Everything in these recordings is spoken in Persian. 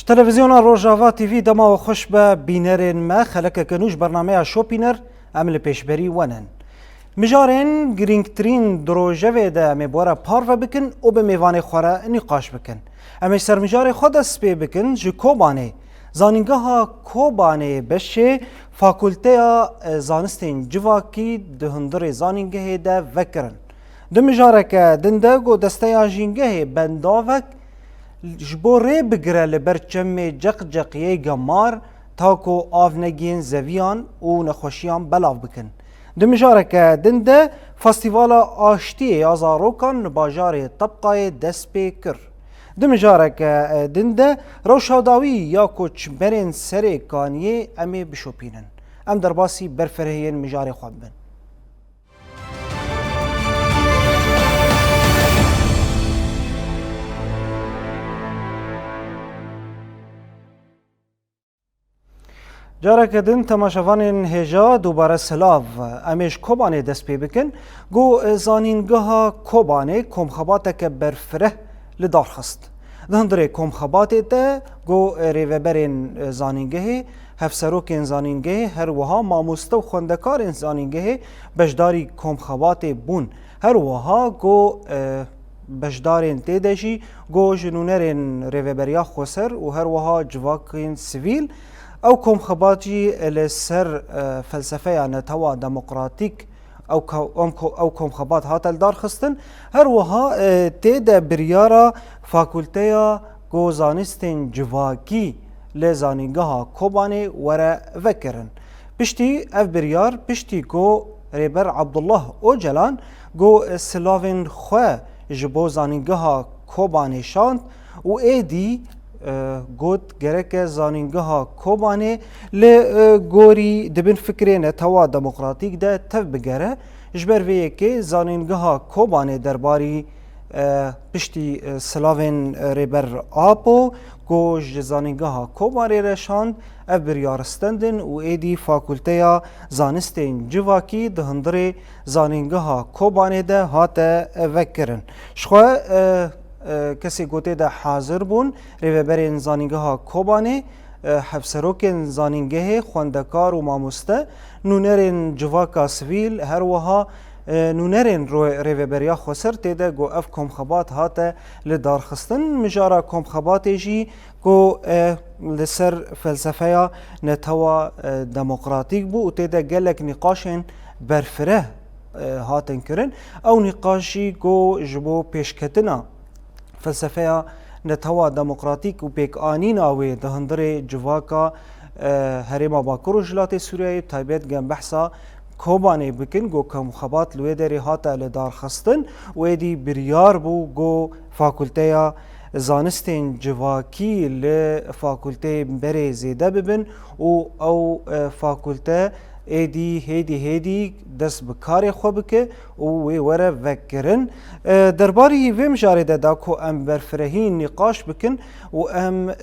تلفزیون روجاوا تیوی دما و خوش به بینرین ما خلک کنوش برنامه شوپینر عمل پیشبری ونن. مجارن گرینگترین دروژه ده میبوره پارو بکن و به میوان خوره نقاش بکن. اما سر مجار خود سپی بکن جو کوبانه. زانینگاه ها کوبانه بشه فاکولته زانستین جواکی دهندر زانینگاه ده وکرن. دو مجاره که دنده گو دسته آجینگاه بنداوک جبوره بگره لبرچم جقجقیه گمار تاکو آونگین زویان و نخوشیان بلاو بکن. دمجاره که دنده فستیوال آشتی آزاروکان باجار طبقه دست کر. دمجاره که دنده روشاداوی یا کچ برین سر کانیه امی بشوپینن. ام در باسی برفرهین مجاره خواب بن. جاره کدن تماشاوان هجا دوباره سلاو امیش کوبانه دست پی بکن گو زانینگاه کوبانه کمخبات که برفره لدار خست دهندره کمخبات ده گو ریوبرین زانینگاه هفسروک زانینگاه هر وها ماموسته و خوندکار زانینگاه بجداری کمخبات بون هر وها گو بجدارین تیدشی گو جنونرین ریوبریا خوسر و هر وها جواکین سیویل او کمخباتی لسر فلسفه نتوا دموکراتیک او کمخبات هاتل دار خستن هر وها تیدا بریارا فاکولته گوزانستین جواکی لزانینگاه کوبانه وره وکرن پشتی اف بریار پشتی گو ریبر عبدالله اوجلان گو سلاوین خواه جبو زانینگاه کوبانه شاند و ایدی گوت گرک زانینگاه کوبانه ل گوری دبن فکرین توا دموکراتیک ده تف بگره جبر وی که زانینگاه کوبانه درباری پشتی سلاوین ریبر آپو گوش زانینگاه کوبانه رشاند ابریارستندن و ایدی فاکولته زانستین جواکی دهندر زانینگاه کوبانه ده هات وکرن شخوا کسی گوته ده حاضر بون ریوبرین زانینگاه کوبانه حفسروکین زانینگاه خوندکار و ماموسته نونرین جواکا سویل هر وها نونرین ریوبریا خسر تیده گو اف کمخبات هاته لدار خستن مجارا کمخبات جی گو لسر فلسفه نتوا دموکراتیک بو و تیده گلک نقاشین برفره هاتن کرن او نقاشی گو جبو پیشکتنا فلسفه نتوا دموکراتیک و پیک آنین آوی دهندر جواکا هرما باکر و جلات سوریه تایبت گم بحثا کوبانه بکن گو کمخبات لوی داری هاتا لدار خستن و دی بریار بو گو فاکولته زانستین جواکی لفاکولته بری زیده ببن و او فاکولته هیدی دست بکاری خوب که و وی وره وکرن درباری ویم جارده دا کو ام برفرهین نقاش بکن و ام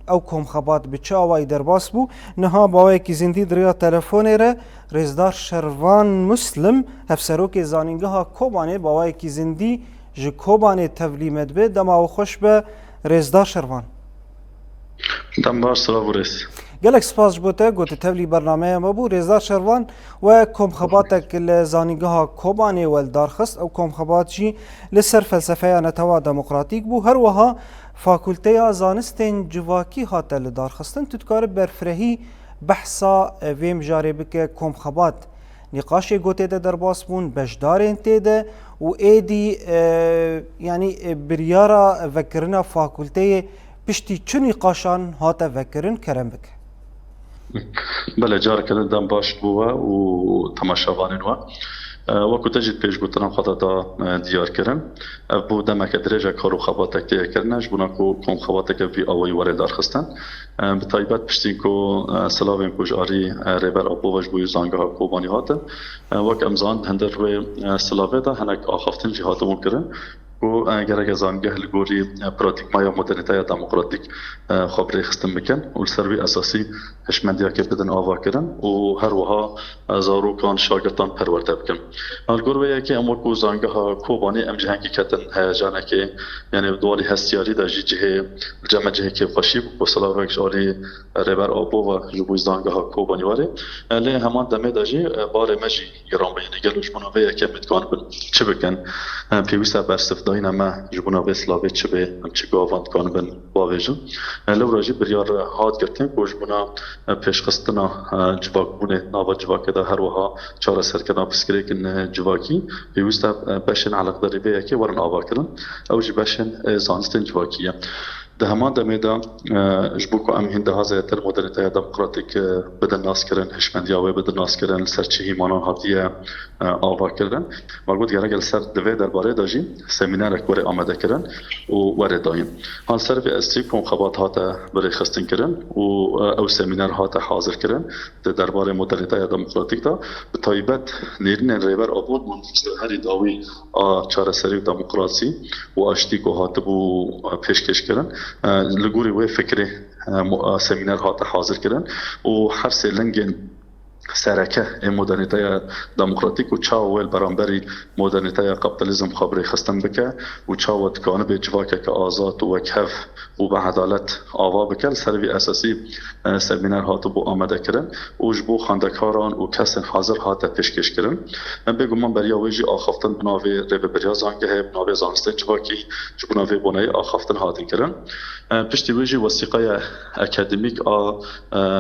او کم خبات بچه آوائی درباس بو نها باوی که زندی دریا تلفونه ره رزدار شروان مسلم هفسروک زانینگاه کوبانه باوی که زندی جو کوبانه تولیمت به دما و خوش به رزدار شروان دم باش سلام ورس گلک سپاس بوده گوته تولی برنامه ما بو رزدار شروان و کمخباتک لزانینگاه کوبانه والدارخست او کمخبات جی لسر فلسفه نتوا دموکراتیک بو هر وها فاکولته زانستین جواکی هاته لدارخستن تدکار برفرهی بحثا ویم جاری بکه کمخبات نقاش گوته ده درباس بون بجدارین تیده و ایدی یعنی بریارا وکرنا فاکولته پشتی چه نقاشان هاته وکرن کرم بکه بله جار کردن دم باش بوه و تماشاوانین و وەکو تەجید پێش گوتنم خەتە دا دیار کردن بۆ دەمەکە درێژە کار و خەباتێک تێکردنەش بوونە کۆمخەباتێکە وی ئەوەی وەرێ دارخستن بە تایبەت پشتین کۆ سلاوێن کوژاری ڕێبەر ئەپۆڤەش بووی زانگەها کۆبانی هاتن وەک ئەمزان هەندێک ڕوێ سلاوێدا هەنێک ئاخافتن جی هاتەمون کردن و گرگ زانگه لگوری پراتیکما یا مدرنیته دموکراتیک خبری خستم بکن و سروی اساسی هشمندیا که بدن آوا کردن و هر وها زاروکان شاگردان پرورده بکن. الگوری که امور کو زانگه ها کوبانی ام جهنگی کتن هیجانه که یعنی دوری هستیاری در جهه جمع جهه که خشیب و سلاوک جاری ربر آبو و جبوی زانگه ها کوبانی واره لی همان دمه داجی بار مجی گرام بینه گلوش منوی که متکان بن چه بکن پیوسته برسفدای نما جبوناوی سلاوی چه به هم چه گاواند کان بن باویجن لو راجی بریار هاد گرتن کوجبونا پیشخستنا جواکونه ناوا جواکه دا هر وها چهار سرکنا بسکری کن جواکی پیوسته بشن علاق داری به یکی ورن آوا کردن او جی بشن زانستن جواکیه ده همان دمه دا جبوکو ام هنده ها زیتر مدرنیته دموکراتیک بدن ناس کرن هشمندیاوی بدن ناس کرن سرچه هیمانان هاتیه آوا کرن مرگود گره سر دوی درباره داجی سمینار اکبر آمده کرن و وره داین هان سر به اصلی کم خبات هاته برای خستن کرن و او سمینار هاته حاضر کرن درباره مدرنیته دموکراتیک دا به طایبت نیرین ریبر آبود منفصل هری داوی چاره سری دموکراسی و اشتیکو هاته بو پیشکش کرن لگوری و فکر سمینار هات حاضر کردن و هر سلنگن سرکه مدرنیته دموکراتیک و چاول برانبری مدرنیته کاپیتالیسم خبری خستن بکه و چاوت کانه به جواکه که آزاد و کف و به عدالت آوا بکل سروی اساسی سمینار هاتو بو آمده کرن و جبو خاندکاران و کسن حاضر هات پیشکش کرن من بگم من بریا ویجی آخفتن بناوی ریب بریا زانگه بناوی زانستن جواکی جبناوی بنای آخفتن هاتن کرن پشتی ویجی وثیقه اکادمیک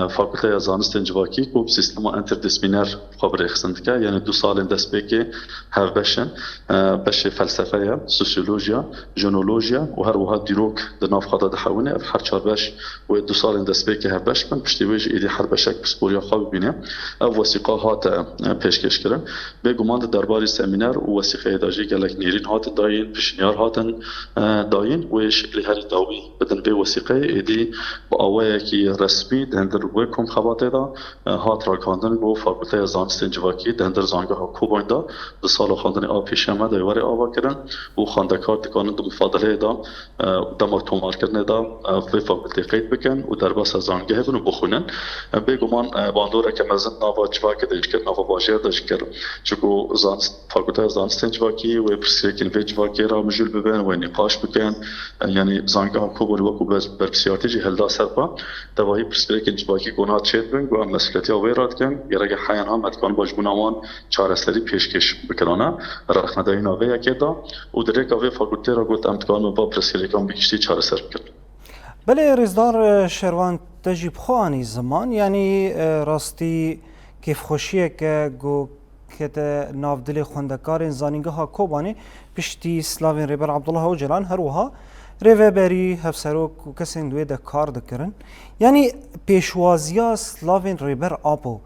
فاکولته زانستن جواکی کو سیستم انتردیسپلینر خبری خستن که یعنی 2 سال دست بکی هر بشن بش فلسفه سوسیولوژیا ژنولوژیا و هر وها دیروک در ناف خدا دحونه هر 4 بش و 2 سال دست بکی هر بش من پشتی ویج ایدی هر بشک بسپوریا خواب بینه او وثیقه هات پیشکش کردن به گمان درباره سمینار و وثیقه داجی گلک نیرین هات داین پیشنیار هاتن داین و شکلی هر داوی بدن به وثیقه ایدی با اوایه کی رسمی دندر و کم خباته دا هات را کاندن گو فاکولته زانستن جواکی دندر زانگه ها کوباندا 2 سال خواندن آ پیشمه دواره آوا کردن و خواندکار تکانند مفاضله دا دمار تومار کردن دا به فاکولته قید بکن و در بس زانگه بنو بخونن به گمان باندوره که مزن ناوا جواکی دیش کرد ناوا باجر دیش کرد چون فاکولته زانستن جواکی و پرسیکن وی جواکی را مجول ببین و نقاش بکن یعنی زانگه ها کوبانی و کوب بر بسیارتی جهل سرپا دوایی پرسیکن جواکی گناه چید بین و مسئولیتی آویرات کن گرگ حیان ها متکان باجبونامان چهار سری پیشکش بکنانه رخندایی ناوی یکی دا و درک آوی فاکولته را گفت امتکان و با پرسیکن بکشتی چهار سر بکن. بله رزدار شروان تجیب خوانی زمان یعنی راستی کیف خوشیه که گو کت نافدل خوندکار زانینگه ها کوبانی پشتی سلاوین ریبر عبدالله و جلان هروها ریوبری هفسروک و کسین دوی ده کار دکرن یعنی پیشوازیا سلاوین ریبر آبو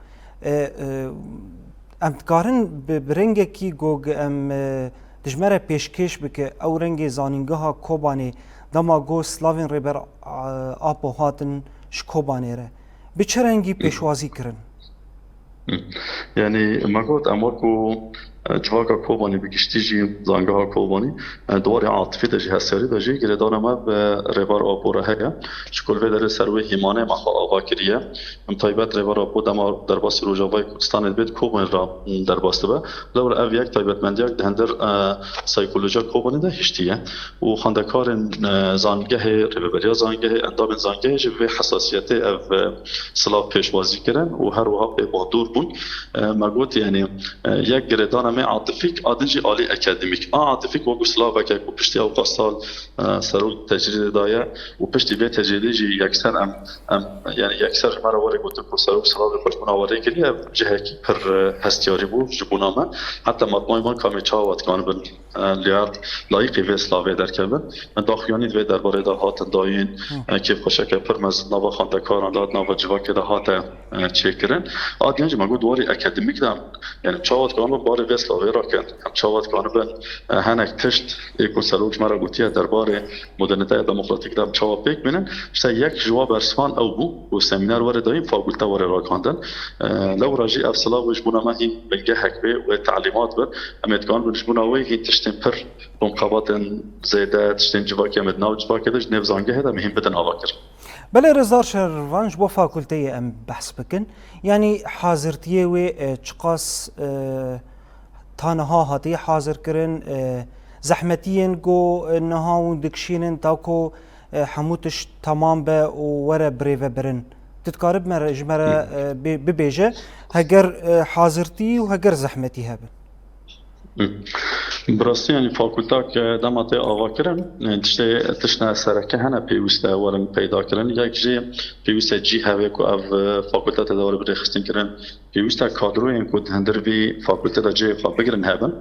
امتکارن برنگه کی گوگ ام دجمره پیشکش بکه او رنگ زانینگه ها کوبانی دما گو سلاوین ریبر آبو هاتن شکوبانی ره به چه رنگی پیشوازی کرن؟ یعنی مگود امورکو جواکا کوبانی بگشتیجی زانگه ها کوبانی دوار عاطفی دجی هستیاری دجی گره دانما به ریبار آبو را هیا شکل وی در سروی هیمانه مخوا آوا کریه طایبت ریبار آبو دما در باسی روژاوای کردستان بید کوبانی را در باسته با لور او یک طایبت مندیک دهندر سایکولوژا کوبانی ده هشتیه و خاندکار زانگه ریبریا زانگه اندام زانگه جی به حساسیت او سلاف پیشوازی کرن و هر وها به بادور بون مگود یعنی یک گره دانما عاطفیک آدنجی عالی اکادمیک عاطفیک و گسلاو که پشتی او قصال سرود تجربه دایا و پشتی به تجربه جی یکسر یعنی یکسر مرا وری گفت که سرود سلاو خوشمن آوری کلیه جهه کی پر هستیاری بود جبونامه حتی مطمئن من کمی چاوت کان بن لیار لایقی و سلاوی در کردن من داخیانی دوی درباره دا هات داین که خوشه که پر مز نوا خاندکاران داد نوا جواک دا هات چکرن آدینج مگو دواری اکادمیک دام یعنی چاوت کان باره وس سلاوی را کن هم چاوت کانه بن هنک تشت ایکو سلوک مرا گوتیه درباره مدرنیته دموکراتیک دم چاوا پیک بینن شتا یک جواب ارسفان او بو و سمینار وره دایم فاکولته وره را کاندن لو راجی اف سلاویش بونا ما هین بلگه حکبه و تعلیمات بر امید کان بنش بونا وی هین تشتین پر بمقابات زیده تشتین جواکی امید ناو جواکی دش نفزانگه هده مهم بدن آواکر بله رزدار شروانش با فاکولته ام بحث بکن یعنی حاضرتیه و چقاس تانها هاتی حاضر کرن زحمتیین گو نها و دکشینن تاکو حموتش تمام به وره بریو برن تتقارب مر اجمره ببیجه هگر حاضرتی و هگر زحمتی هبن براستی یعنی فاکولتا که دماته آوا کرن تشنه سرکه هنه پیوسته ورن پیدا کرن یک جی پیوسته جی هوه که او فاکولتا تداره بره خستین کرن پیوسته کادروی این که هندر بی فاکولتا دا جی خواه بگرن هبن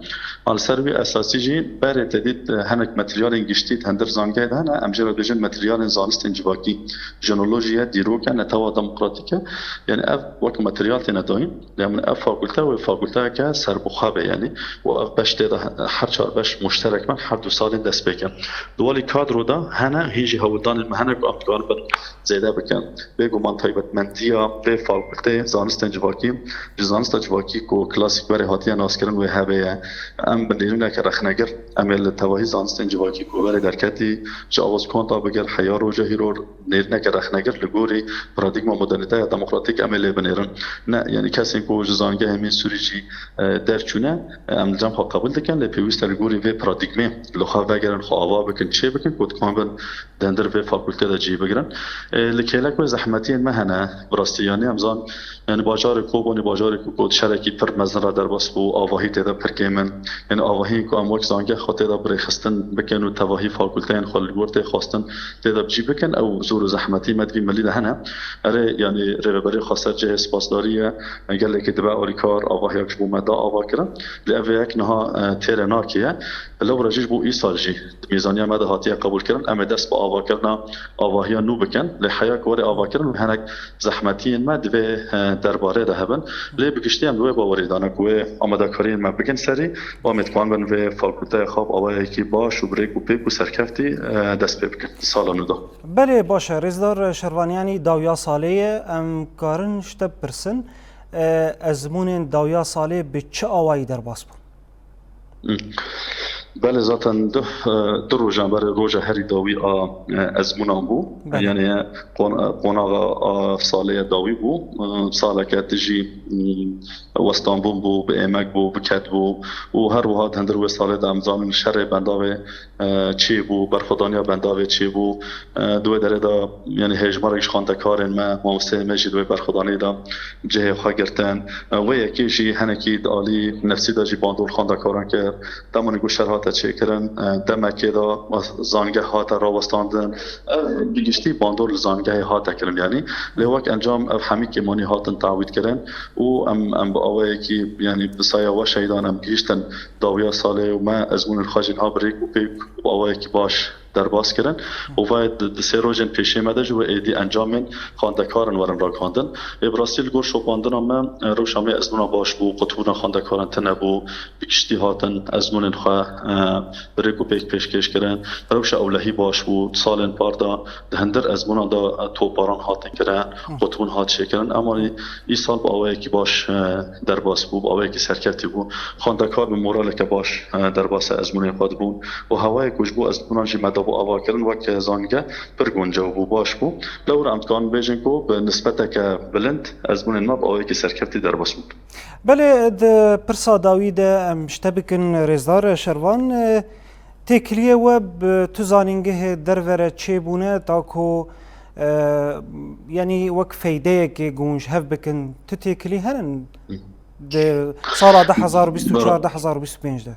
آل سروی اساسی جی بره تدید هنک متریال انگشتید هندر زانگه ده هنه امجر بجن متریال زانست انجواکی جنولوژیه دیروکه نتوا دموکراتیکه یعنی او وک متریال تینه داین یعنی او فاکولتا و فاکولتا که سربخوابه یعنی و بشت هر چهار بش مشترک من هر دو سال دست بکن دوالی کادرو دا هنه هیچی هودان المهنه که افکار بر زیده بکن بگو من طایبت مندیا به فاکولته زانست جواکی زانست جواکی کو کلاسیک بره هاتی ناس کردن و هبه ام بندیرونه که رخنگر عمل تواهی زانست جواکی کو بره درکتی جاواز کانتا بگر حیار و جهیرور نیرنه که رخنگر لگوری پرادیگما مدرنیته دموکراتیک عمل بنیرن نه یعنی کسی کو جزانگه همین سوریجی درچونه عمل جمع قبول دکن لپیوست لگوری و پرادیگما لخوا بگرن خواوا بکن چه بکن کد کامل دندر و فاکولته دا جی بگرن لکیلک و زحمتی مهنه براستیانی امزان یعنی باجار کوبانی باجار کوکود شرکی پر مزن را در باس بو آواهی تیدا پر کیمن یعنی آواهی کو اموک زانگه خود تیدا بری خستن بکن و تواهی فاکولته این خال گورت خواستن تیدا بجی بکن او زور زحمتی مدوی ملی ده هنه اره یعنی رهبری خاصه جه سپاسداریه گله که دبا اوریکار آواهی اکش بو مدا آوا کرن لاوه یک نها تیر ناکیه لو راجیش بو ای سال جی میزانی مده هاتی قبول کردن اما دست با آوا کردن آواهی نو بکن لحیا کوری آوا کردن و هنک زحمتی مد و درباره ده هبن لی بکشتی هم دوی باوری دانه کوی آماده کاری ما بکن سری و امتحان بن و فاکولته خواب آوایی کی باش و بریک و پیک و سرکفتی دست بکن سال نو بله باشه رزدار شروانیانی داویا ساله ام کارن شتب پرسن ازمون داویا ساله به چه آوایی در باس بود بله ذاتاً دو روزه برای روزه هری داوی از منام بو یعنی قناغ ساله داوی بو ساله که تجی وستانبون بو به امک بو بکت بو و هر وقت هندر و ساله دام زامن شر بنداوی چی بو برخودانیا بنداوی چی بو دو دره دا یعنی هجمارش خواندکارن ما موسسه مجید و برخودانی دا جه خاگرتن و یکیشی هنکی عالی نفسی دا جی باندول خواندکاران که دامون گوشرها چه کردن دمکی دا زانگه هات را وستاندن بگیشتی باندول زانگه هات کردن یعنی لیوک انجام همی که مانی هاتن تعوید کردن و ام با آوایی که یعنی بسایا و شهیدان هم گیشتن داویا ساله و ما از اون الخاجین ها بریک و پیک و آوایی که باش در باز کردن و باید سه روزن پیش آمده و ایدی انجام خواندکارن ورن را خواندن براسیل گور شوپاندن هم روشامی از نونا باش بو قطبون خواندکارن تنه بو بکشتی هاتن از نون خواه بریک و پیش کش کردن روش اولهی باش بو سالن پاردا دهندر از نونا دا توپاران هاتن کردن قطبون هات شکرن اما این سال با آوایی که باش در باز بو با آوایی که سرکتی بو خواندکار به مورال که باش در باز از نون خود بون و هوای کش بو از نونا جی مدام بو آوا کردن وقت زانگه پر گنجا و باش بو لور امکان بیشن کو به نسبت که بلند از من ما با که سرکفتی در باس بود بله پرسا داوید مشتبکن رزدار شروان تکلیه و تو زانینگه درور چه بونه تاکو یعنی وقت فایده که گونج هف بکن تو تکلیه هرن سال 2024 2025 ده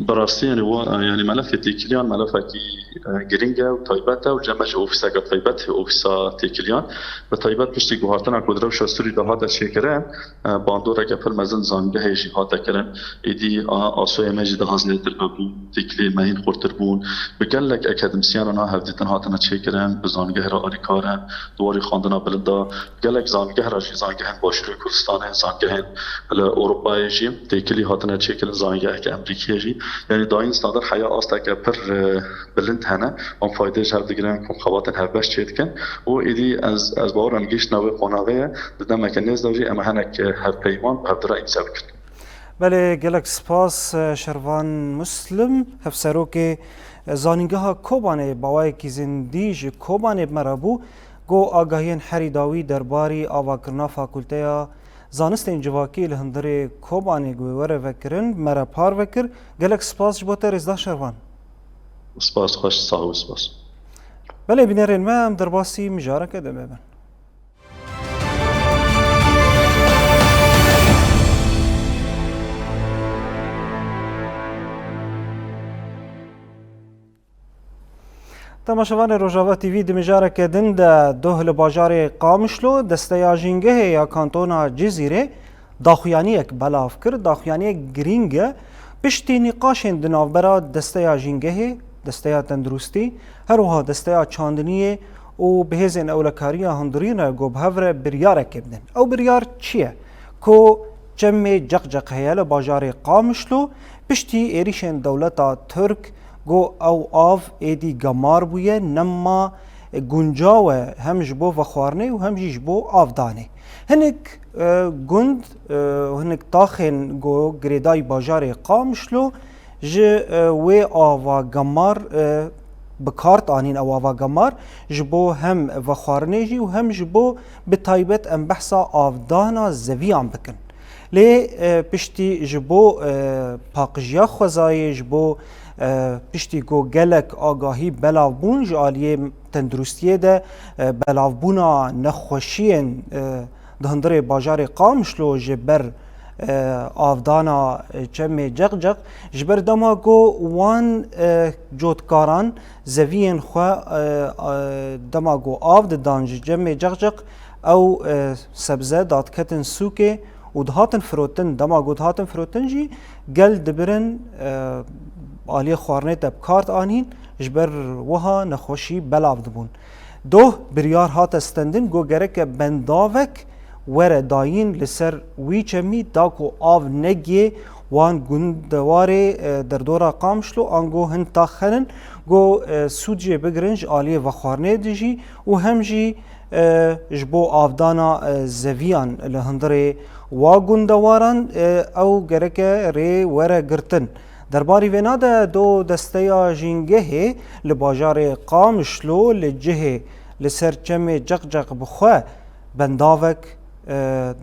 براستی يعني ملف تيكليان ملف كي جرينجا وطيبتا وجمج اوفيسا طيبت اوفيسا تيكليان بطيبت بشتي جوهاتنا كودرو شستوري ده هذا شيكران باندورا كفل مزن زانجه هيجي هذا كرن ايدي اسو مجد هازنه تربو تيكلي ماين خورتربون بقلك اكاديميان انا هفدتن هاتنا شيكران بزانجه را اريكارن دواري خواندنا بلدا قالك زانجه را زانجه باشور كردستان زانجه الاوروبا يجي تيكلي هاتنا شيكل زانجه امريكا يجي يعني داين صادر حياة أصلا كبر بلند هنا هم فايدة شهر دقيقة كم خواتن هفبش شيء وإيدي از باور أنجيش نوع قناعية بدنا ما كان نزدوجي أما هناك هفبيمان هفدرا إنسابك. بله گلک سپاس شروان مسلم هفسروک زانینگاه کوبانه باوای کی زندیج کوبانه مرابو گو آگاهین حریداوی درباری آواکرنا فاکولتیا زانستین جواکی لهندره کوبانه گویوره وکرن مرا پار وکر گلک سپاس جبوته رزده شروان سپاس خوش صاحب سپاس بله بینرین ما هم درباسی مجاره که دمه بن تماشاوان روجاوا تیوی دمجاره کدن ده دوهل باجار قامشلو دسته جینگه یا کانتونا جزیره داخویانی یک بلاف کرد داخویانی گرینگه پشتی نقاشین دناوبرا دسته جینگه دسته تندرستی هروها دسته چاندنیه و بهزین اولکاری هندرین گو بهور بریاره کبدن او بریار چیه؟ کو جمع جق هیال باجار قامشلو پشتی ایریشن دولتا ترک گو او آف ایدی گمار بویه نما گنجاوه هم جبو و خوارنه و هم جبو آف دانه هنک گند هنک تاخن گو گریدای باجار قامشلو و آوا گمار بکارت آنین او آوا گمار جبو هم و خوارنه جی و هم جبو بتایبت ام بحثا آف دانا زویان بکن لی پشتی جبو پاقجیا خوزای جبو پشتی گو گلک آگاهی بلاوبون جالیه تندرستیه ده بلاوبونا نخوشین دهندره باجار قامشلو جبر آفدانا چمه جق جبر دما گو وان جوتکاران زوین خو دما گو آف دانج جمه جق او سبزه داد کتن سوکه و دهاتن فروتن دما گو دهاتن فروتن جی گل دبرن آلی خوارنه تب کارت آنین جبر وها نخوشی بلاو دبون دو بریار هات استندن گو گرک بنداوک وره داین لسر وی چمی داکو آو نگیه وان گندواره در دورا قامشلو آنگو هن تاخنن گو سودجی بگرنج آلی و خوارنه دیجی و همجی جبو آفدانا زویان لهندره و گندواران او گرک ری وره گرتن درباری ویناده دو دسته جینگه لباجار قامشلو لجه لسر چم جق بخواه بنداوک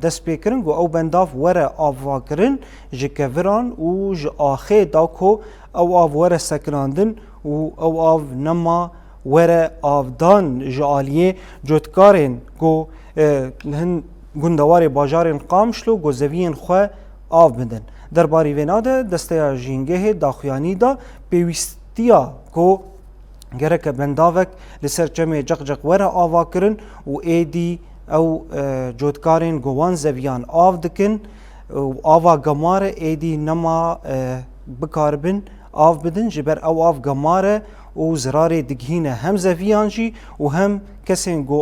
دست بیکرن گو او بنداف وره آوا کرن جکوران و ج آخه داکو او آو وره سکراندن و او آو نما وره آفدان جالیه جوتکارن گو لهن گندوار باجار قامشلو گو زوین خواه آف بدن درباری ویناده دسته جینگه داخویانی دا پیوستیا کو گرک بنداوک لسر چمه جق وره آوا کرن و ایدی او جودکارین گوان زویان آف دکن و آوا گماره ایدی نما بکاربن آف بدن جبر او آف گماره و زرار دگهینه هم زویان جی و هم کسین گو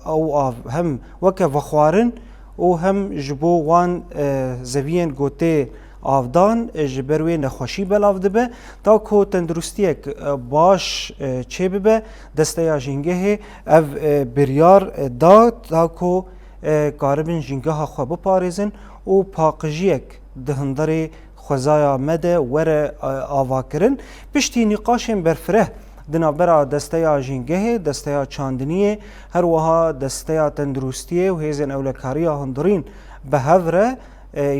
او آف هم وکه وخوارن و هم جبو وان زوین گوته آفدان جبروی نخوشی بلاو دبه تا کو تندرستیک باش چه ببه دسته جینگه او بریار دا تا کو کاربن جینگه ها خواه بپارزن و پاقجیک دهندر خوزایا مده ور آوا کرن پشتی نقاشن برفره دنابرا دسته جینگه دسته چاندنیه هر وها دسته تندرستیه و هیزن اولکاری هندرین به هفره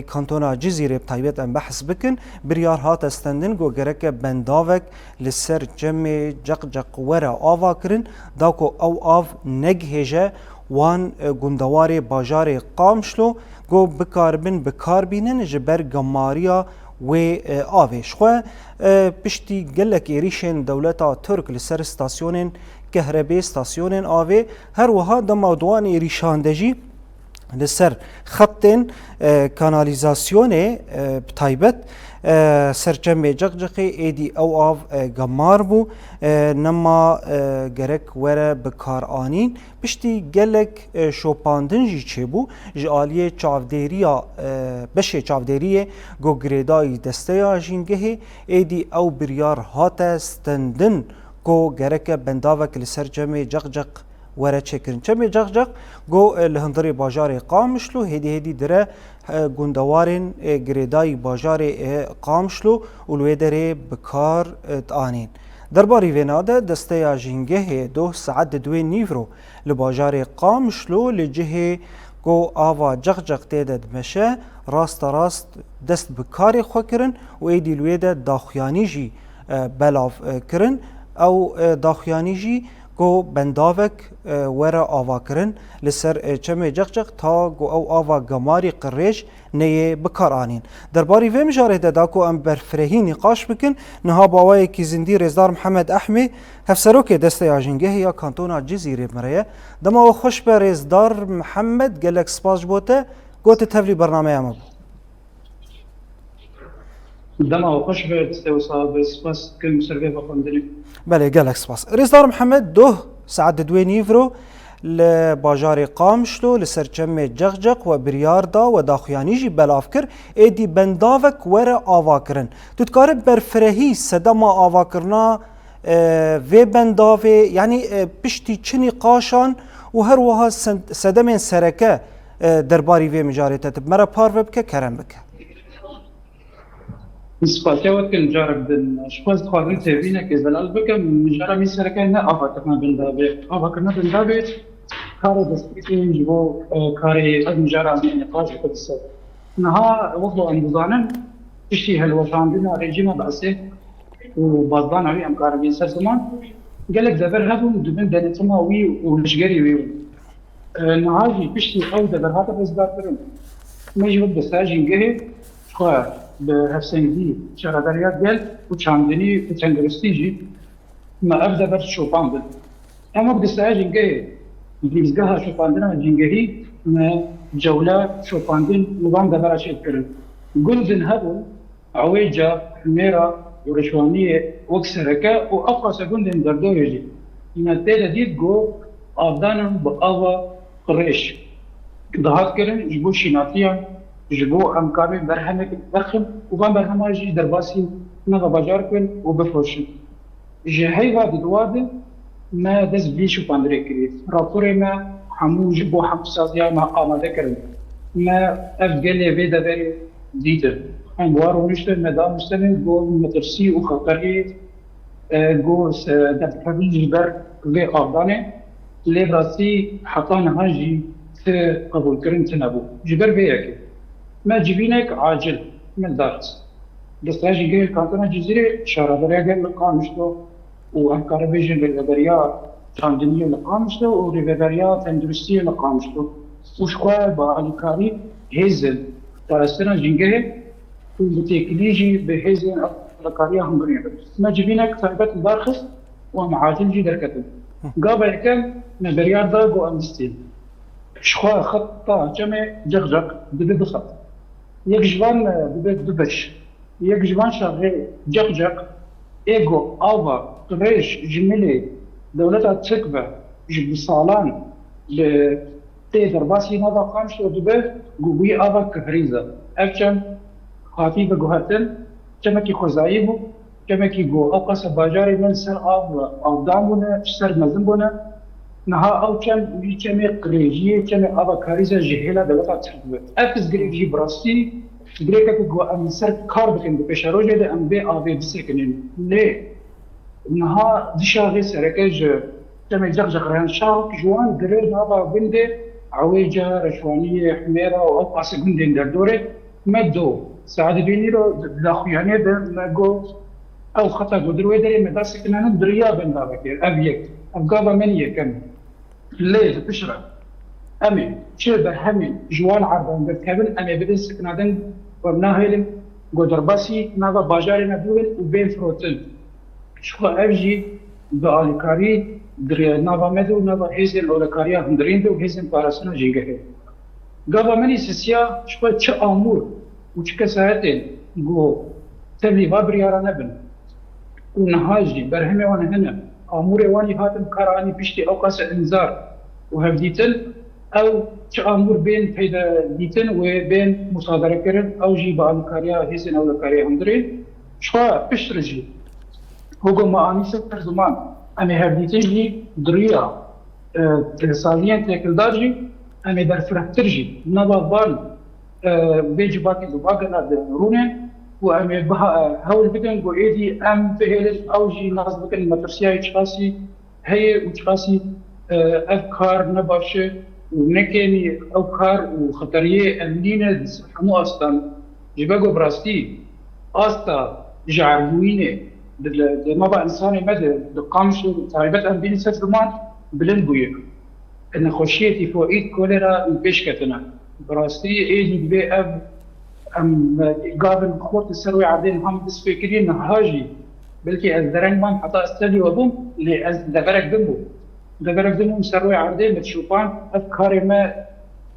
کانتونا جزیره بتایبت ام بحث بکن بریار هات استندن گو گرک بنداوک لسر جمع جق ورا آوا کرن داکو او آف نگهجه وان گندوار باجار قامشلو گو بکاربن بکاربینن جبر گماریا و آویش خو پشتی گلک ایریشن دولتا ترک لسر ستاسیونن كهرباء ستاسيون آوي هر وها ده موضوعان إيريشاندجي لسر خطين كاناليزاسيون بتايبت سرچم جقجقي ايدي او آف گمار بو نما گرك وره بكار آنين بشتي گلك شوپاندن جي چه بو جاليه چاوديريا بشه چاوديريه گو گريداي دستيا جينگه ايدي او بريار هاته ستندن گو گرک بنداوک لسر جمع جقجق وره چکرن جمع جقجق گو لهندری باجار قامشلو هدی دره گوندوارن گریدای باجار قامشلو ولوی دره بکار تانین درباری ویناده دسته جنگه 2 ساعت 2 نیورو لباجار قامشلو لجهه گو آوا جقجق تیده دمشه راست دست بکاری خو کرن و ایدی لوی ده داخیانی جی بلاف کرن او داخیانی جی گو بنداوک ورا آوا کرن لسر چم جقجق تا گو او آوا گماری قریش نیه بکار آنین درباری ویم جاره داکو ام برفرهی نقاش بکن نها باوای کی زندی رزدار محمد احمی هفسروک دسته آجنگه یا کانتونا جزیره مریه دما و خوش به رزدار محمد گلک سپاس بوته گوت تفلی برنامه امو دما و خوش به استوصاب سپاس كل مسربي بخوندني بله گلک سپاس رزدار محمد 2 ساعت 2 نیورو لباجار قامشلو لسرچم جقجق و بریاردا و داخیانی جی بلاف کر ایدی بنداوک ور آوا کرن تتکار برفرهی صدما آوا کرنا و بنداوه یعنی پشتی چنی قاشان و هر وها صدمین سرکه درباری و مجارتت مرا پار بکه کرم بکه سپاسیا وقت الجارب دن شخص خواهد تبینه که زلال بکم مجارا می سرکه نه آفا کرنا بندابه آفا کرنا بندابه کار دستیتین جبو کاری از مجارا می نقاش کدسه نها وضو اندوزانن اشتی هلوشاندنا رجیما باسه و بازدان اوی امکار بین سر زمان قالك دبر هذو دبن دانتما وي ولشقري وي نهاجي بشتي او دبر هذا بس دارترم ما يجود بساجي نجهي خا بهفسنجي شغداريات قال وشاندني وتنجرستيجي ما ابدا بس شوفان بل اما بدي ساجي نجهي بيزقها شوفاندنا جنجهي ما جولة شوفاندن نظام دبر اشيء كرن قلدن هذو عويجة حميرة ورشوانية وكسركة وأبقى سكوندن دردويجي إن التالي ديت جو أفضانهم بقاوة قريش ضهات كرن جبو شيناتيا جبو أمكاري برهمك برخم وفان برهمها جي درباسي نغا بجار كن وبفروشن جهي واد دواد ما دز بليشو باندري كريت رابطوري ما حمو جبو حمسازيا ما قامة كرن ما أفقالي فيدا بري ديتر انوار ونشتر مدام مستمن جو مترسي وخطري جو دفعين جبر لي قابدانه لي راسي حطانا هاجي قبول كرن تنابو جبر بيك ما جبينك عاجل من دارت بس هاجي جاي كانتنا جزيرة شارع دريا قال لقامشتو وأنكار بيجن للبريا تاندنية لقامشتو وريبريا تندرستية لقامشتو وشخوا بأنكاري هيزل تارستنا جنجه وتكليجي بحيزن القرية هنغرية ما جبينك ثابت البارخص ومعاجل جي دركتن قابل كان نبريار داغو أمستين شخوا خطة جمع جغجق دبي خط يك جبان دبي دبش يك جبان شاغي جغجق إيغو آوا قريش جميلي دولتها تكبة جب صالان لتيدر باسي نادا قامش ودبي قوي آوا كفريزة أفشان خاطيبه جوهتن كمكي خزايبو كمكي جو أقصى باجاري من سر أو دامونا سر مزنبونا نها أو كم قريجية كم أبا كاريزا جهيلا دولتا تحدوه أفز قريجي براستي قريكا جو أم سر كار بكن ببشاروجة ده أم بي آبي بسكنين ليه نها دشاغي سركج كم جغجغ رهن شاوك جوان قريج أبا بنده عويجة رشوانية حميرة وأقصى قندين دردوري مدو سعد بينيرو داخويانه ده ماغو او خطا قدروا يدري مدرسه كنا دريا بندا بكير ابيك ابقى من يكن ليه تشرع امي شبه همي جوان عرضان بالكابل امي بدل سكنادن وابنا هيلم قدرباسي نابا باجاري نبوين وبين فروتن شو أفجي بألكاري دري نابا مدو نابا هيزن أولكاريا هندرين دو هيزن بارسنا جيجه قبل مني سيسيا شو تش أمور وش كسرتين جو تبي بابريارا نبن ونهاجي برهمي وانا هنا أموري واني هاتم كاراني بيشتي أوقاس إنذار وهفديتل أو تأمر بين فيدا ديتن وبين مصادرة كرن أو جي بألكاريا هيزن أولكاريا هندرين شو بشترجي هو ما أني سكر زمان أنا هفديتل جي دريا ساليان تاكل دارجي أنا درفرترجي نبضان بيجي باقي زباقنا درونه وأنا بها هول بدن جو إيدي أم فهلت أو جي ناس بكن مدرسية يشخاصي هي وشخاصي أفكار نباشة ونكني أفكار وخطرية أمنينة حمو أصلا جباقو براستي أستا جعلوينه ما بقى إنساني مدى دقامش تعيبات أم بين ست زمان بلنبوية إن خشيتي فوقيت كوليرا بيشكتنا براستي إيدي بي أم قابل خورت السروي عدين هم بسفكرين هاجي بلكي أزدرين من حتى أستدي وبوم لأزدفرك دمو مسروي عدين بتشوفان أفكاري ما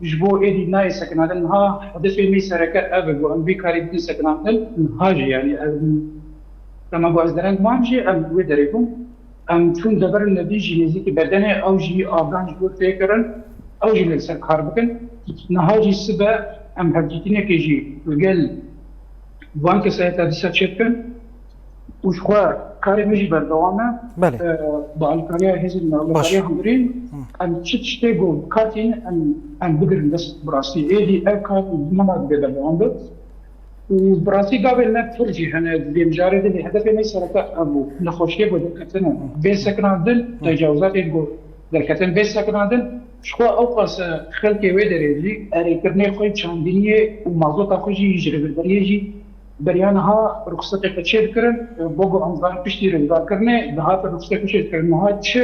جبو إيدي ناي سكنادن ها حدث مي سركات أبد وأم بيكاري بدن سكنادن هاجي يعني لما بو أزدرين ما جي أم ودريكم أم تون دبر الذي جي نزيك بدنه أو جي آبان جبو فكرن أو جي للسر خاربكن نهاجي السبا أم هبجيتيني كيجي الجل بانك ساعتها ديساتشيتكن وشخوا كاري مجي بردوامه بله بالكاريا هزين بالكاريا هندرين أم تشتيجو كاتين أم بقرن بس براسي إيدي أكاد نما بردوامه وبراسي قابل نفرجي هنا بمجارد اللي هدفي ما يسرقه أبو نخوشيه بدكتنا بين سكنادن تجاوزات يقول دركتن بين سكنادن شخوا أوقاس خلقي ويدريجي أريكرني خوي تشاندينية ومازوطا خوجي يجري بالبريجي بريانها رخصتي كتشير كرن بوغو أنظار بشتي رنظار كرني دهات رخصتي كتشير كرن نها تش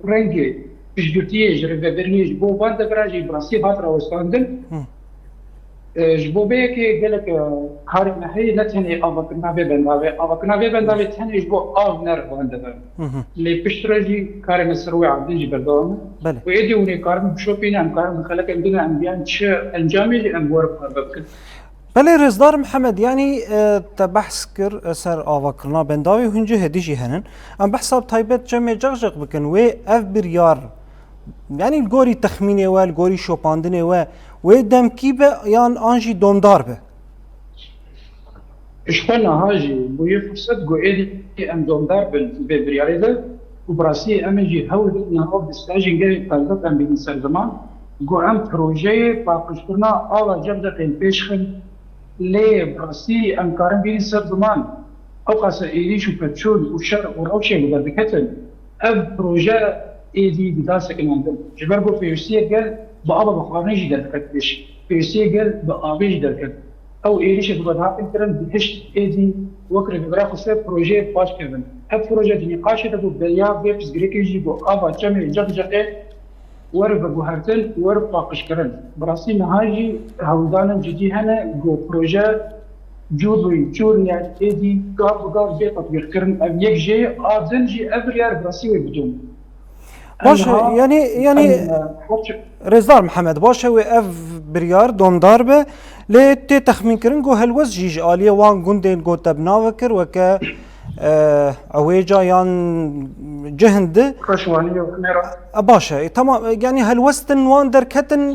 رنجي بشجرتي يجري بالبريجي بو باند براجي براسي بات راوستاندن جبو بيكي قالك كاري نحي نتهني أفكرنا ببنداوي تهني جبو نر باندبا اللي بشترجي كاري مسروي عبدين جي بردوامه وإيدي وني كاري بشوبين أم كاري مخلق عندنا أم بيان تش أنجامي جي أم ورق ببكر بله رزدار محمد يعني تبحث كر سر أفكرنا بنداوي هنجي هديجي هنن أم بحساب تايبت جمع جغجغ بكن وي أف بريار يعني الجوري تخميني والجوري شوباندني ودم كيبه يان أنجي دومدار به إشخنا هاجي بوي فرصة جو إيدي أم دومدار بالبرياريده وبراسي أمجي هول بدنا هو بستاجين جاي طالبات أم بين زمان جو أم بروجي باقشتنا على جبدة بيشخن لي براسي أم كارم بين زمان أوقاس إيدي شو بتشول وشر وروشة بدر بكتل أم بروجي إيدي بداسك عندهم جبرجو بيوسية قال بابا بخواني جدا كتبش بيوسية قال بابي جدا كتب أو إيديش بدها تنترن بهشت إيدي وكر ببراخو سب بروجي باش كذن هاد بروجي دي نقاش تدو بيا بيبس جريكي جيبو أبا جمع جد ورب بوهرتن ورب باقش كرن براسي نهاجي هودانا جدي هنا جو بروجي جوري إيدي قاب بيت تطبيق كرن أم يكجي آذن جي أبريار براسي وبدون باشه يعني رزدار محمد باشه و اف بريار دومدار به لی تی تخمین کرن گو هلوز جیج آلیه وان گندین گو تبنا وکر وکه اویجا یان جهند خشواني وكاميرا باشه تمام يعني هلوستن وان دركتن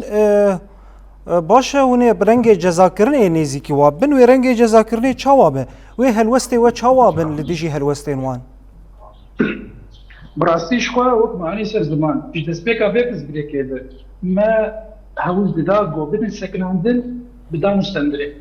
باشه ونه برنگ جزا کرنه نیزی کی وابن و رنگ جزا کرنه چوابه و هلوسته و چوابن لدیجی هلوستین وان براسي شخوا وقت معاني سر زمان بيش دسبيكا بيبس بريكيده ما هول بدا جو بدن سكن عندن بدا مستندري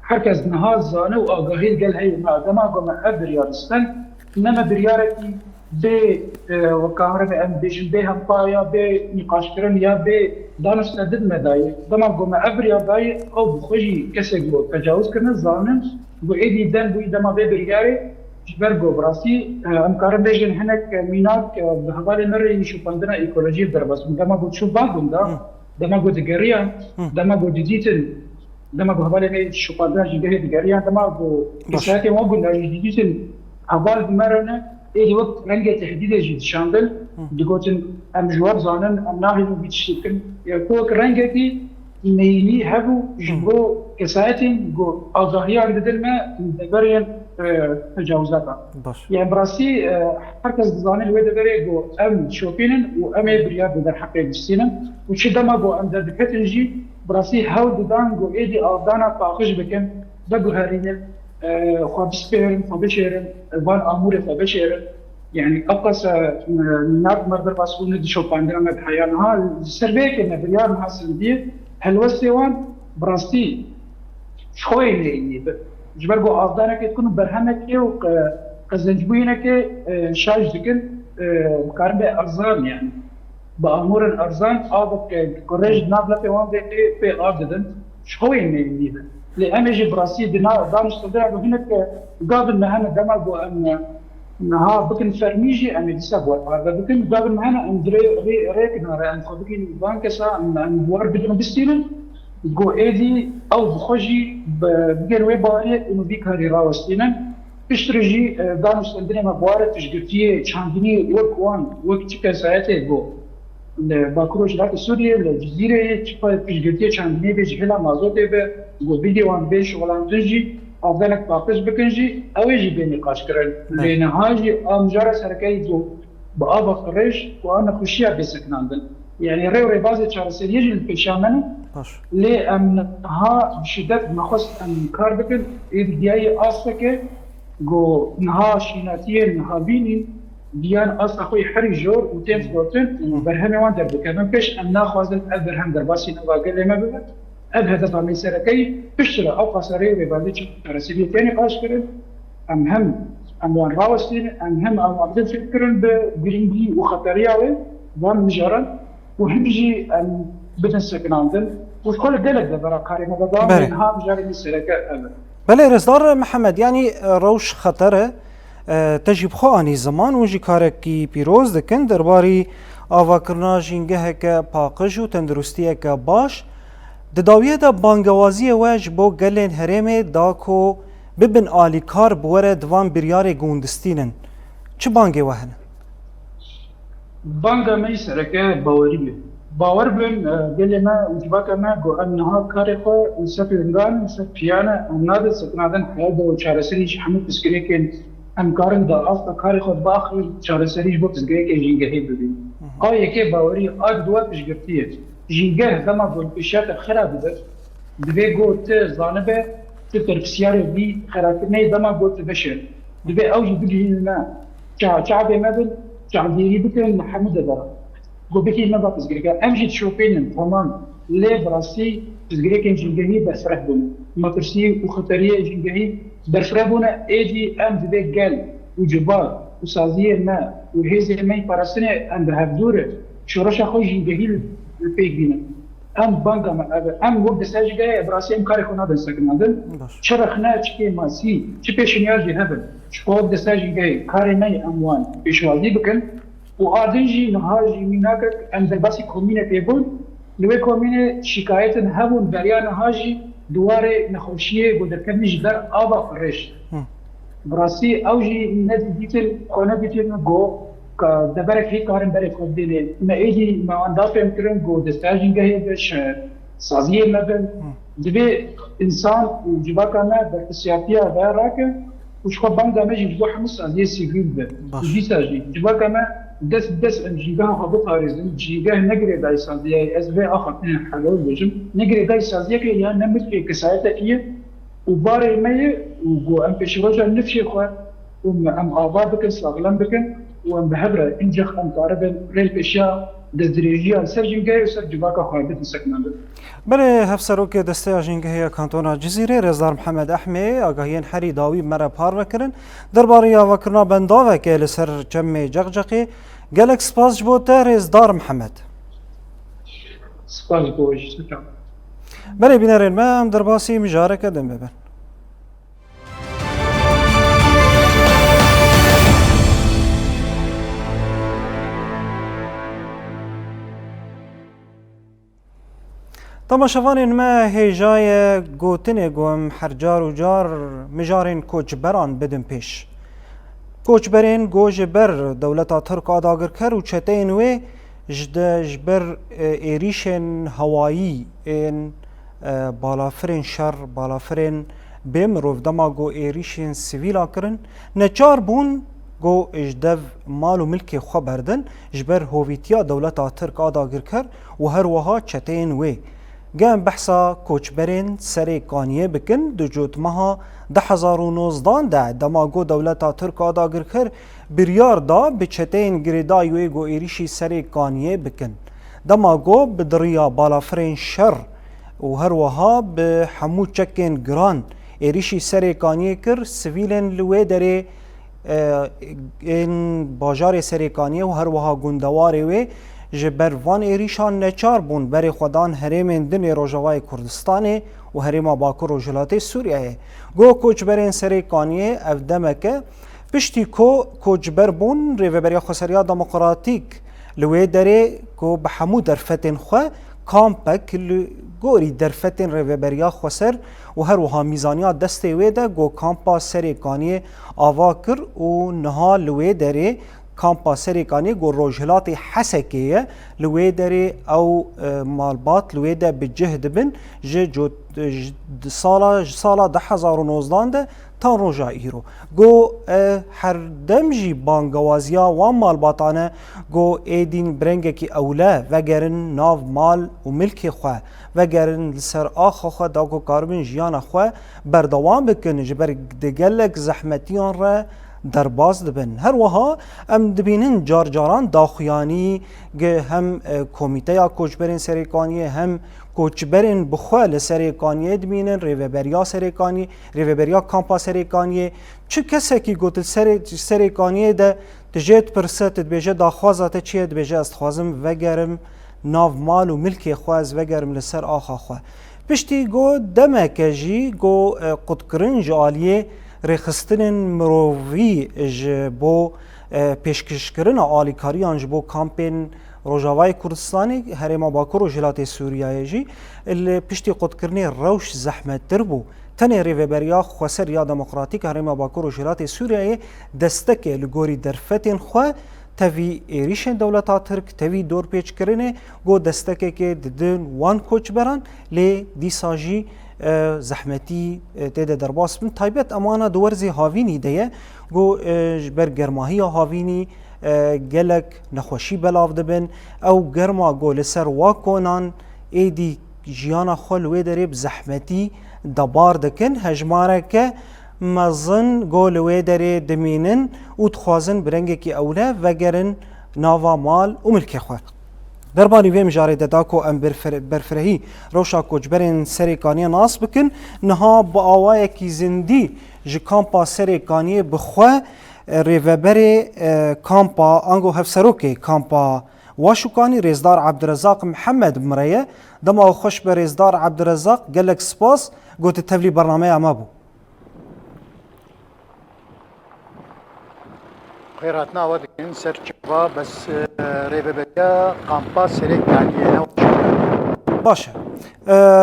هركز نهار زانه وآقاهيل قال هاي ما دما قو ما بريارستان انما بريارتي بي وكامرة ام بيجن بي هم طايا بي نقاش كرن يا بي دانش ندد مداي دما قو ما بريار داي او بخوجي كسي قو تجاوز كرن زانن وإيدي دان بو دما بي برياري جبرجو براسي امكارم بيجن هناك ميناك بهوالي مرة يشوف عندنا ايكولوجي بدربس دما قلت شو باقون دا دما قلت قرية دما قلت جديتن لما بهبالي هي الشوكولاته جيجه دغاريا لما بو باش. كساتي مو قلنا جديد هبال مرنا اي وقت رنجه تحديد جديد شاندل دغوتن ام جواب زانن ام ناهي بيتشكن يكوك رنجتي ميني هبو جبو كساتي جو اظهريه عند الما دغاريا تجاوزاتها باش يعني براسي حركة زاني الويدا بريجو أم شوفينن وأم بريار بدر حقيقة السينم وشي دما جو أم در كتنجي براسي هاو دان جو إيدي أردانا باقش بكن دقو هارين خابسبيرن خابشيرن وان أمور خابشيرن يعني أقصى نار مرد باسون دي شو باندرنا بحيانها سربيك إن بريار محاسن دي هلوسيوان براسي شوي نيني جبرگو آفدانه که تكون برهنه که و قزنجبوینه که شاش دکن بکارن به ارزان يعني بأمور ارزان آب كوريج نابلا بيوان بي آب ددن شوي نيبه لأمي جي براسي دانش تدرع بهنك قابل مهانا دمر بو انها بكن فرميجي امي ديسا بوار بكن قابل مهانا ام ريكنا ام بكن بانكسا ام بوار بدون بستيرن جو ايدي او بخوجي بقر وي باري انه بيكاري راوستينا بشترجي دانش تندري ما بواره تشجرتيه تشاندني وكوان وقت تشكا ساعتي جو باكروش لك سوريا الجزيره تشكا تشجرتيه تشاندني بيجهلا مازوتي به جو فيديوان بيش ولا تنجي افضلك باقش بكنجي او يجي بين نقاش كرن لان هاجي امجار سركاي جو بابا قريش وانا خشيه بسكناندن يعني ريوري بازي تشارسي يجي البيشامن لي ام ها بشدت مخص ام كار بكن دياي اصلك جو نها شيناتين نها بيني ديان اصلا اخوي حري جور وتيمز بوتن برهم وان در بكمن بيش ام ناخذ البرهم در باسي نبا قال ما بقى ابهد طعمي سركي بشرى او قصري ببالي تشارسي تاني قاش كرن ام هم ام وان راوستين ام هم ام عبد فكرن بجرينجي وخطرياوي وان مجرن وهمجي ام بدن سكناندن وكل دلك دبر كاري مبادئ منها مجاري السركة أبدا. بله رزدار محمد يعني روش خطره تجيب خواني زمان وجي كاركي بيروز دكن درباري آواکرنا جنگه که پاقج و تندرستی که باش دداویه دا بانگوازی وج بو گلین هرمه دا کو ببن آلی کار بوره دوان بریار گوندستینن چه بانگه وهنه؟ بانگا می سرکه باوریه باور بن قال ما وجبك ما جو انها كاريخو سفيران سفيانا نادر سكنادن هذا وشارسريش حمد تسكريكن امكارن دا افتا كاريخو باخر شارسريش بو تسكريك جينجه هيدو قايه باوري اد دوا بشغرتيه جينجه زما بول بشات خراب ده دبي قلت زانبه ترفسيار بي خرافني زما قلت بشر دبي اوجي بيجي لنا شعب مدن شعبي بكن محمد ده قبتي ما بقى تسجيلك أمشي تشوفين تمام ليه براسي تسجيلك جنجهي بس رهبون ما ترسي وخطرية جنجهي بس رهبونا إيدي أم ذبك قال وجبال وسازية ما وهذه ما يبرسني أم بهفدورة شو رشا خوش جنجهي الفيك بينا أم بانكا أم وقت ساجي جاي براسي أم كاري خونا دنسكن هذا شرخنا تشكي ماسي تشبيش نياجي هذا شو وقت ساجي جاي كاري ماي أموان بيشوالي بكن وآدنجي نهاجي مناكك عند الباسي كومينة تيبون لوي كومينة شكاية هبون بريا نهاجي دواري نخوشية قدر كنج در آبا فرش براسي أوجي ندي ديتل كونا ديتل نقو دبرك هي كارن بريك وديني ما إيدي ما عندها مكرن قو دستاجين جاهي بش سازية مبن دبي إنسان وجباكنا برتسياتيا باراك وشخو باندا ماجي بزو حمص سازية سيفيل بي جي ساجي جباكنا دس جيجاه خبط هاريزن جيجاه نقري داي سازيه اس في اخر من حلول بجم نقري داي سازيه كي يا نمت في كسايته كي وباري مي وجو ام بشروجا نفشي خو ام ابا بك ساغلم بك وام بهبره انجخ ام قارب ريل بشا دزريجيا سرجن جاي وسر جباكا خايبت سكنان بله هفسروک دسته جنگه کانتونا جزیره رزدار محمد احمد آگاهین حری داوی مرا پار وکرن درباره آواکرنا بنداوه که لسر جمع جغجقی گلک سپاس جبوته رزدار محمد سپاس بوش سپاس بله بینرین ما هم در باسی مجاره کدم ببن تماشاوان ما هیجای گوتن گوم هر جار و جار مجارین کوچبران بدن پیش. کوچبرین گوج بر دولتا ترک آداگر کر و چتین و جبر ایریشن هوایی این بالافرین شر بالافرین بمروف دما گو ایریشن سیویلا کرن نچار بون گو اجدف مال و ملک خو بردن جبر هویتیا دولتا ترک آداگر کر و هر وها چتین و گم بحثا کوچبرین سری قانیه بکن دو جوت مها 2019 دما گو دولتا ترک آداگر کر بریار دا به چتین گریدا یوی گو ایریشی سری قانیه بکن دما گو بدریا بالافرین شر و هر وها به حمو چکین گران ایریشی سری قانیه کر سویلن لوی داره این باجار سری قانیه و هر وها گندواره وی جبر وان ایریشان نچار بون بر خودان هرم دن روجاوای کردستان و هرم باکور و جلات سوریه گو کوچبرین سری قانیه اف دمکه پشتی کو کوچبر بون ریوبریا خسریا دموکراتیک لوی داره کو بحمو درفتن خو کامپک گوری درفتن ریوبریا خسر و هر وها میزانیا دست ویده گو کامپا سری قانیه آوا کر و نها لوی داره کامپا سریکانی گو روجهلات حسکیه لوی داری او مالبات لوی دا بجهد بن جو سالا 2019 ده تان روژا ایرو گو هر دمجی بانگوازیا و مالباتانه گو ایدین برنگه کی اوله وگرن ناو مال و ملک خواه وگرن لسر آخ خواه دا گو کاربین جیان خواه بردوام بکن جبر دگلک زحمتیان را در باز دبن هر وها ام دبینن جار جاران داخیانی هم کمیته یا کوچبرین سریکانیه هم کوچبرین بخواه سریکانیه دبینن ریوبریا سریکانی ریوبریا کامپا سریکانیه چه کسی که گوت سریکانیه ده تجید پرست بیجه داخوازات چیه بیجه است خوازم وگرم ناو مال و ملک خواز وگرم لسر آخا خواه پشتی گو دمکه جی گو قدکرن جالیه رخستن مروی جبو پیشکشکرن آلیکاریان جبو کامپین روجاوای کردستانی هرما باکور و جلات سوریه جی اللي پشتی قدکرنی روش زحمت تر بو تنه ریوبریا خواسر یا دموکراتیک هرما باکور و جلات سوریه دستکه لگوری درفتین خواه تاوی ایریشن دولتا ترک تاوی دور پیچ کرنه گو دستکه که ددن وان کوچ بران لی دیساجی زحمتی تیده در باس من تایبت امانه دورزی هاوینی دیه گو بر گرماهی هاوینی گلک نخوشی بلاف دبن او گرما گو لسر واکونان ایدی جیانا خلوی داره بزحمتی دبار دکن هجماره که مزن گو لوی داره دمینن و تخوازن برنگه که اوله وگرن ناوا مال و ملک خواه دربانی ویم جاری داکو ام برفرهی روشا کوچبرین سریکانی ناس بکن نها با آوای کی زندی ج کامپا سریکانی بخواه ریوبر کامپا انگو هفسروکی کامپا واشوکانی رزدار عبدالرزاق محمد مریه دما خوش به رزدار عبدالرزاق گلک سپاس گوت تفلی برنامه اما بو خيراتنا ودين سرچوا بس ريببريا قامبا سريكانيه باشه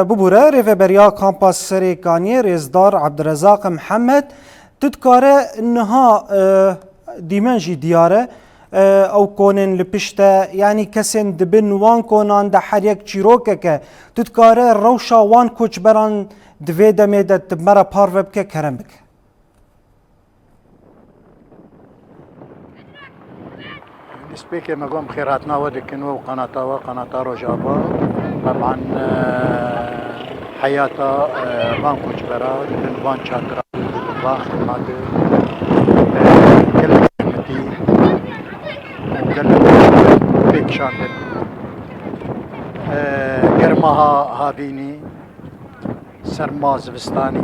ببوره ریوبریا کامپا سریکانی رزدار عبدالرزاق محمد تذكره انها دیمنجی دیاره او کونن لپشته یعنی کسین دبن وان کونان ده هر یک چیروکه که تذكره روشا وان کوچبران دوی دمیده تبمره پاروب که کرم بکه سبيكي مقوم خيراتنا ودكن وقناة روجابا طبعا حياتا بان كوچبرا بان شاطرا بان خدمات كل خدمتي وكل بيك شاطر گرمها هابيني سرما زوستاني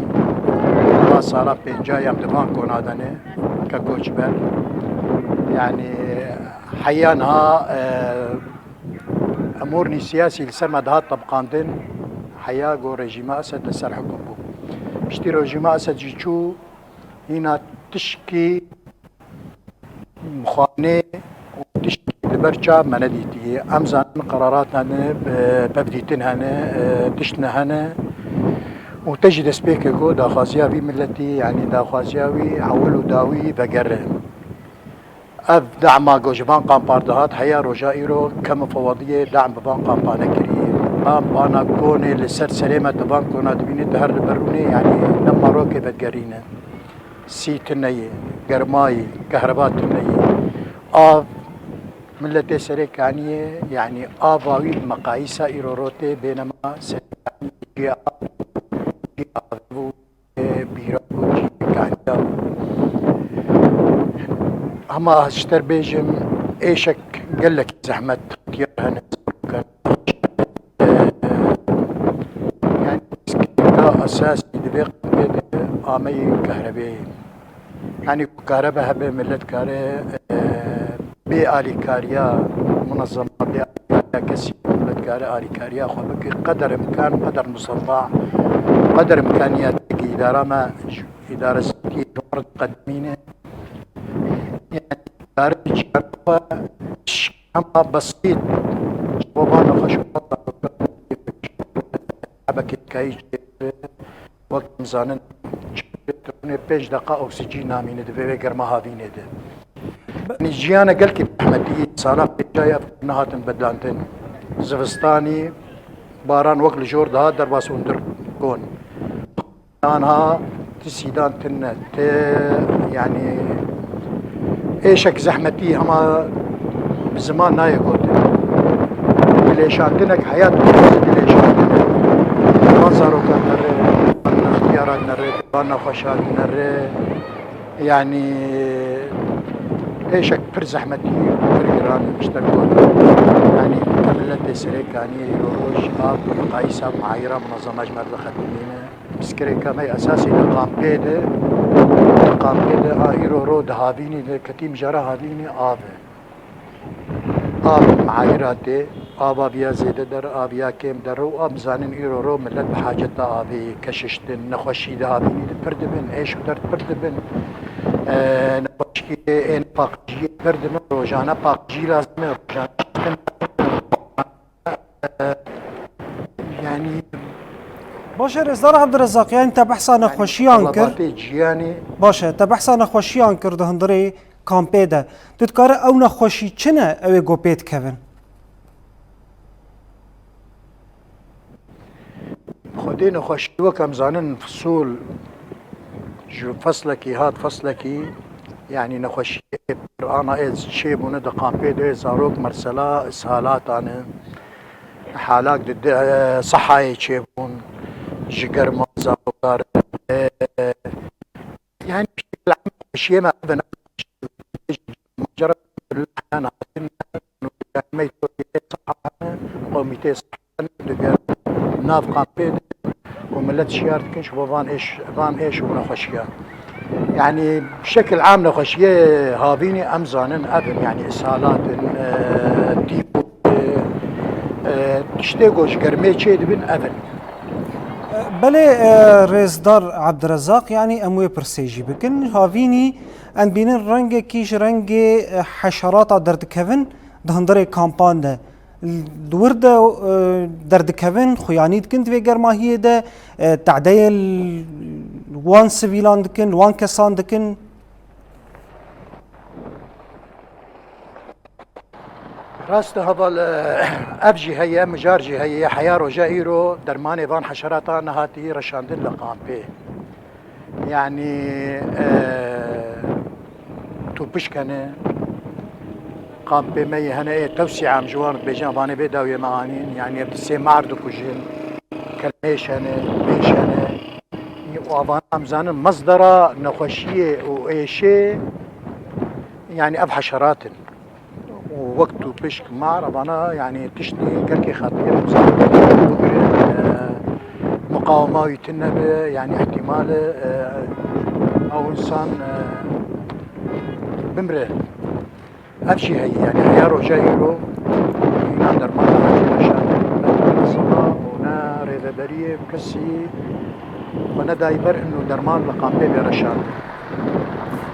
الله سالا بينجا يمدفان كوناداني ككوچبر يعني حيانها امورني سياسي لسمد هات طبقاندن حيا جو رجيم اسد لسر حكم بو اشتي رجيم اسد جيشو هنا تشكي مخانه وتشكي برچا مندیتی امزان قرارات هنه ببدیتن هنه تشتنا هنه وتجد سبيكو داخازياوي ملتي يعني داخازياوي عولو داوي بقره اف دعم جوجبان قامباردهات حيا رجائيرو كم فوضيه دعم بان قامبانا كري قامبانا كوني لسر سليمة بان كونا دبيني دهر بروني يعني لما روكي بتقرينا سيت النية قرماي كهربات النية اف ملتي سريك يعني افاوي مقايسة ايروروتي بينما سريك اما اشتر بيجم ايشك قال لك زحمة اختيارها يعني اساسي دبيق امي كهربائي يعني كهرباء هبه ملت كاري بآلي كاريا منظمة بآلي كاريا كسي ملت كاري آلي كاريا خو بك قدر امكان قدر مصطفى قدر امكانيات اداره ما اداره ستي مرض قدمينه يعني اداره شرطه بسيط وبانا خشوط بك كاي وقت مزانن بيج دقائق اكسجين نامين دبي غير ما هافين ده نجيانا قلك احمدي صانا جايه نهاتن بدلانتن زفستاني باران وقت الجور ده درباس وندر كون أنا تسيدان تنة يعني إيشك زحمتي هما بزمان ناي قلت بليشانتنك حياة بليشانتنك منظرو كان نرى اختيارات نرى بانا خوشات نرى يعني إيشك بر زحمتي بر جران مشتركون يعني ملت سريك يعني روش آب مقايسة معايرة منظمة جمال خدمينة مسكريكا ماي اساسي لقامبيده ايرو رو دهابيني لكتيم جرى هابيني آب معايراتي آبا بيا زيادة در آبيا كيم در وآب زانين ايرو رو ملت بحاجة آبي كششتن نخوشي دهابيني بردبن ايش ودرت بردبن نخوشي ان باقجي بردبن روجانا باقجي لازم روجانا يعني باشه رزدار عبدالرزاق يعني انت بحثا نخوشیان کرد باشه انت بحثا نخوشیان کرد هندری کامپی ده تذكر او نخوشی چنه او گوپیت کهون خودی نخوشی وکم زانن فصول جو فصلکی هات فصلکی يعني نخوشي انا از شي بونه د قامپي د زاروك مرسلا اسهالات انا حالات ضد صحاي شيبون جگر مزاوار يعني بشكل عام شيء ما ابدا مجرد انا ما قوميتي صحه ناف قامبي وملت شيار كنش فان ايش ونخشيه يعني بشكل عام نخشيه هابيني امزانن ابن يعني اسهالات تيبو تشتيقوش قرمي شيء بن ابن بله رزدار عبدالرزاق يعني اموي برسيجي بكن هافيني ان بينن رنگ كيش رنگ حشرات درد كفن دهندري كامبان ده دورد درد كفن خيانيت كنت في گرماهيه ده تعديل وان سيفيلان دكن وان كسان دكن راست هذا ابجي هي مجارجي هي حيارو جائرو درماني فان حشراتا نهاتي رشاندن لقامبي يعني تو بشكنه قامبي مي هنا ايه توسعه مجوان بيجان فاني بيداوي معانين يعني بتسي معرض كوجين كلميشنه بيشنه وافان امزان مصدره نخشيه وايشي يعني اب حشرات ووقته بشك معرض انا يعني تشتي كركي خطير مقاومه يتنبه يعني احتمال او انسان بمره ابشي هي يعني حيارو جايرو ينادر مرة عشان الصلاة ونا ريذا بريه بكسي وانا دايبر انه درمان لقامبي برشان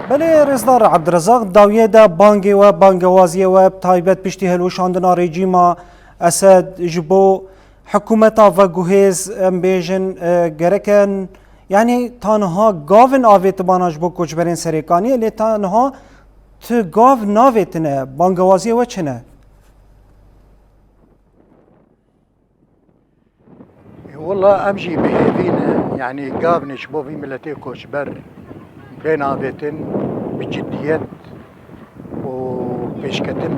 بله رزدار عبدالرزاق داویه دا بانگی و بانگوازی و تایبت پشتی هلوشاندنا رژیما اسد جبو حکومتا و گوهز بیژن گرکن یعنی تنها گاون آویت باناش بو کچبرین سریکانی لی تنها تو گاو ناویتنه بانگوازی و چنه؟ والله امشي بهذينا يعني قابنش بو في ملتي كوشبر بين عادتين بجديات وبيشكتم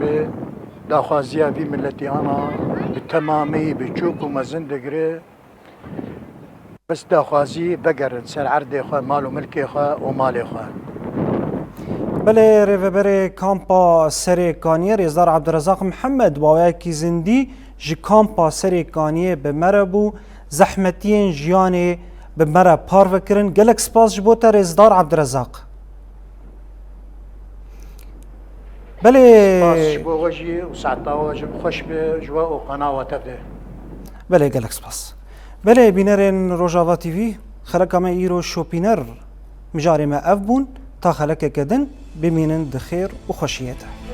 داخازيا في ملتي انا بالتمامي بتشوك ومازن دقري بس داخازي بقرن سر عردي خا مالو ملكي خا ومالي خا بله ریوبر کامپا سریکانی رزدار عبدالرزاق محمد باوی کی زندی جی کامپا سریکانی به مربو زحمتین جیانی به مرا پار وکرن گلک سپاس جبوتا رزدار عبدالرزاق بله بو وجي وساعتا وجه خوش بجوا وقناه تبدا بله گلک سپاس بله بینرین روجاوا تیوی خلق ما ایرو شوپینر مجاری ما اف بون تا خلق کدن بمینن دخیر و خوشیته